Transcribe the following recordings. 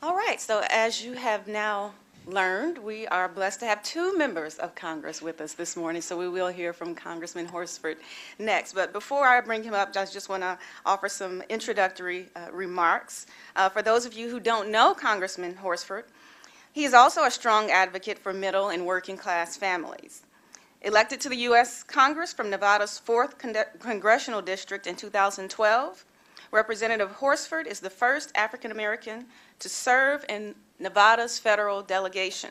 All right, so as you have now learned, we are blessed to have two members of Congress with us this morning, so we will hear from Congressman Horsford next. But before I bring him up, I just want to offer some introductory remarks. For those of you who don't know Congressman Horsford, he is also a strong advocate for middle and working class families. Elected to the U.S. Congress from Nevada's 4th Congressional District in 2012, Representative Horsford is the first African American to serve in Nevada's federal delegation.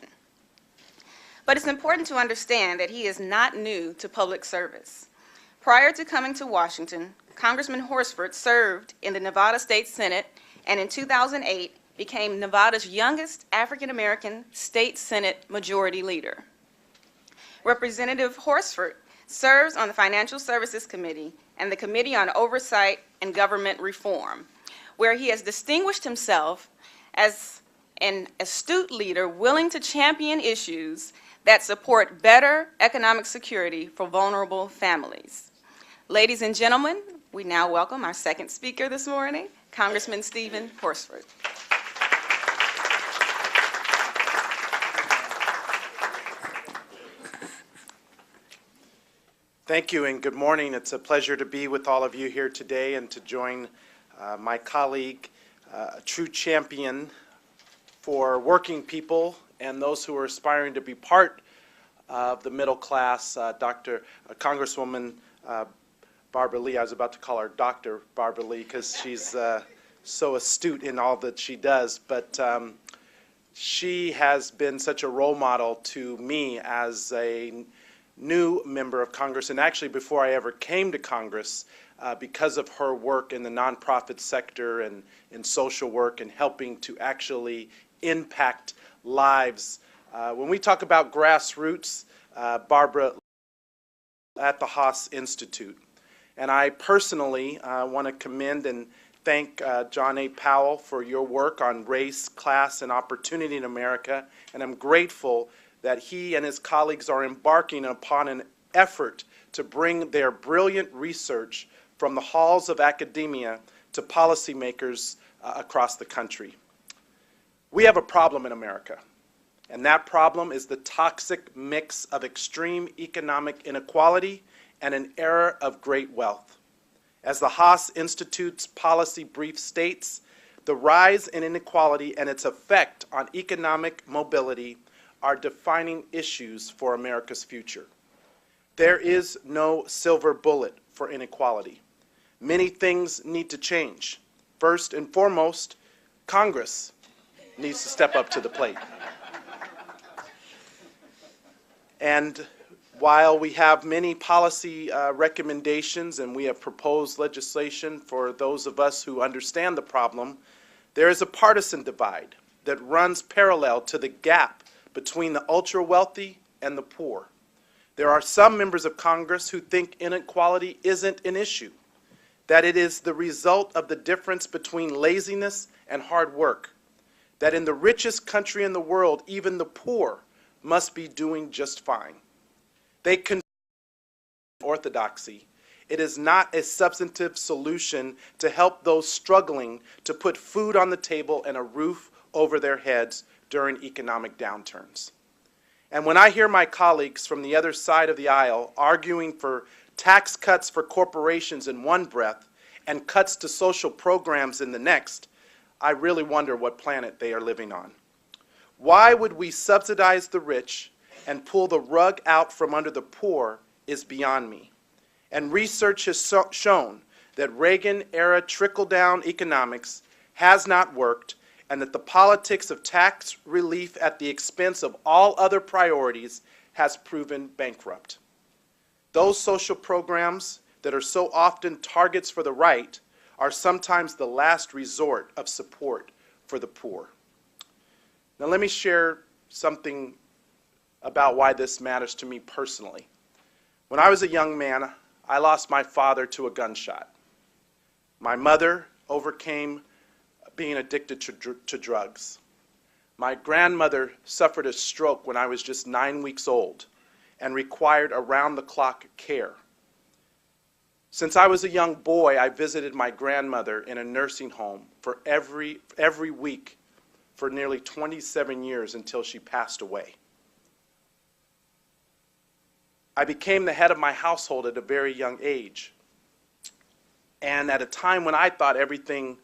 But it's important to understand that he is not new to public service. Prior to coming to Washington, Congressman Horsford served in the Nevada State Senate and in 2008 became Nevada's youngest African American state Senate majority leader. Representative Horsford serves on the Financial Services Committee and the Committee on Oversight and Government Reform, where he has distinguished himself as an astute leader willing to champion issues that support better economic security for vulnerable families. Ladies and gentlemen, we now welcome our second speaker this morning, Congressman Stephen Horsford. Thank you and good morning. It's a pleasure to be with all of you here today and to join my colleague, a true champion for working people and those who are aspiring to be part of the middle class, Congresswoman Barbara Lee. I was about to call her Dr. Barbara Lee because she's so astute in all that she does, but she has been such a role model to me as a new member of Congress, and actually before I ever came to Congress, because of her work in the nonprofit sector and in social work and helping to actually impact lives. When we talk about grassroots, Barbara at the Haas Institute. And I personally want to commend and thank John A. Powell for your work on race, class, and opportunity in America, and I'm grateful that he and his colleagues are embarking upon an effort to bring their brilliant research from the halls of academia to policymakers across the country. We have a problem in America, and that problem is the toxic mix of extreme economic inequality and an era of great wealth. As the Haas Institute's policy brief states, the rise in inequality and its effect on economic mobility are defining issues for America's future. There is no silver bullet for inequality. Many things need to change. First and foremost, Congress needs to step up to the plate. And while we have many policy recommendations and we have proposed legislation for those of us who understand the problem, there is a partisan divide that runs parallel to the gap between the ultra-wealthy and the poor. There are some members of Congress who think inequality isn't an issue, that it is the result of the difference between laziness and hard work, that in the richest country in the world, even the poor must be doing just fine. They confirm orthodoxy. It is not a substantive solution to help those struggling to put food on the table and a roof over their heads during economic downturns. And when I hear my colleagues from the other side of the aisle arguing for tax cuts for corporations in one breath and cuts to social programs in the next, I really wonder what planet they are living on. Why would we subsidize the rich and pull the rug out from under the poor is beyond me. And research has shown that Reagan-era trickle-down economics has not worked, and that the politics of tax relief at the expense of all other priorities has proven bankrupt. Those social programs that are so often targets for the right are sometimes the last resort of support for the poor. Now let me share something about why this matters to me personally. When I was a young man, I lost my father to a gunshot. My mother overcame being addicted to drugs. My grandmother suffered a stroke when I was just 9 weeks old and required around-the-clock care. Since I was a young boy, I visited my grandmother in a nursing home for every week for nearly 27 years until she passed away. I became the head of my household at a very young age. And at a time when I thought everything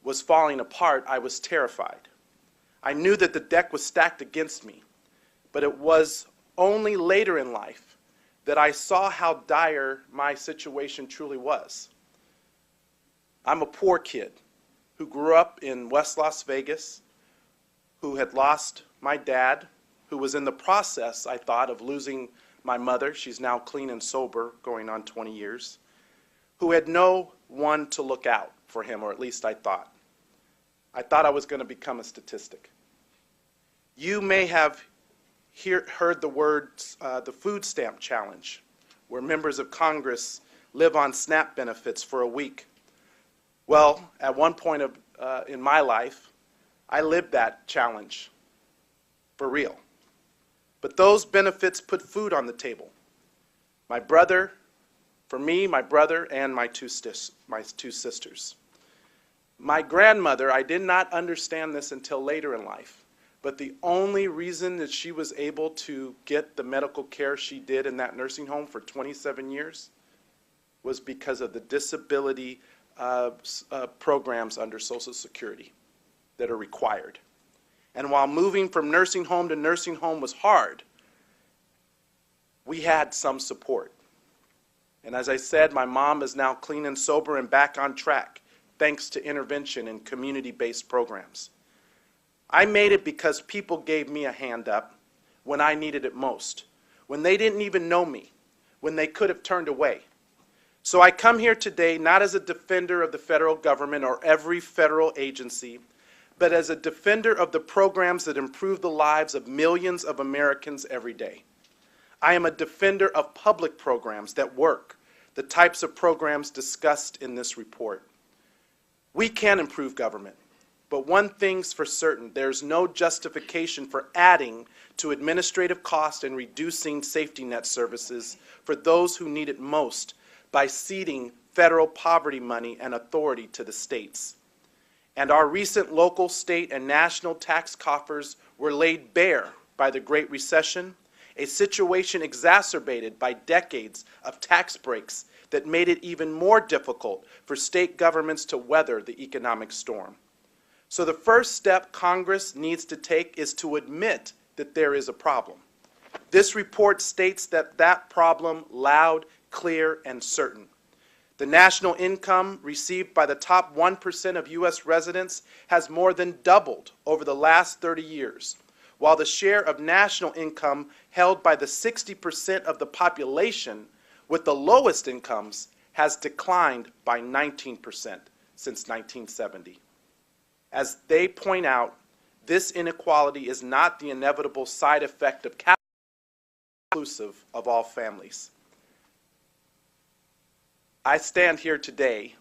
was falling apart, I was terrified. I knew that the deck was stacked against me, but it was only later in life that I saw how dire my situation truly was. I'm a poor kid who grew up in West Las Vegas, who had lost my dad, who was in the process, I thought, of losing my mother. She's now clean and sober, going on 20 years, who had no one to look out for him, or at least I thought. I thought I was going to become a statistic. You may have heard the words, the food stamp challenge, where members of Congress live on SNAP benefits for a week. Well, at one point in my life, I lived that challenge for real. But those benefits put food on the table. My brother, for me, my brother, and my two sisters. My grandmother, I did not understand this until later in life, but the only reason that she was able to get the medical care she did in that nursing home for 27 years was because of the disability programs under Social Security that are required. And while moving from nursing home to nursing home was hard, we had some support. And as I said, my mom is now clean and sober and back on track, thanks to intervention and community-based programs. I made it because people gave me a hand up when I needed it most, when they didn't even know me, when they could have turned away. So I come here today not as a defender of the federal government or every federal agency, but as a defender of the programs that improve the lives of millions of Americans every day. I am a defender of public programs that work, the types of programs discussed in this report. We can improve government, but one thing's for certain: there's no justification for adding to administrative cost and reducing safety net services for those who need it most by ceding federal poverty money and authority to the states. And our recent local, state, and national tax coffers were laid bare by the Great Recession, a situation exacerbated by decades of tax breaks that made it even more difficult for state governments to weather the economic storm. So the first step Congress needs to take is to admit that there is a problem. This report states that problem loud, clear, and certain. The national income received by the top 1% of U.S. residents has more than doubled over the last 30 years, while the share of national income held by the 60% of the population with the lowest incomes has declined by 19% since 1970. As they point out, this inequality is not the inevitable side effect of capitalism, inclusive of all families. I stand here today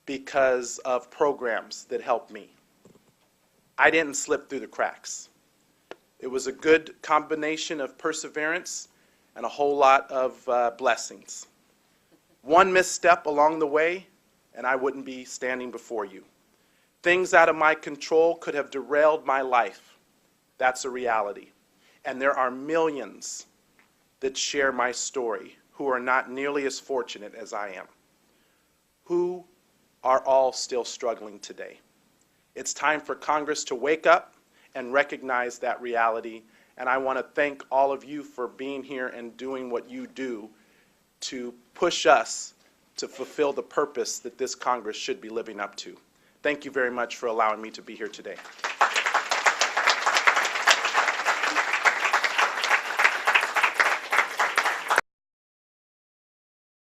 because of programs that helped me. I didn't slip through the cracks. It was a good combination of perseverance and a whole lot of blessings. One misstep along the way, and I wouldn't be standing before you. Things out of my control could have derailed my life. That's a reality. And there are millions that share my story who are not nearly as fortunate as I am, who are all still struggling today. It's time for Congress to wake up and recognize that reality, and I want to thank all of you for being here and doing what you do to push us to fulfill the purpose that this Congress should be living up to. Thank you very much for allowing me to be here today.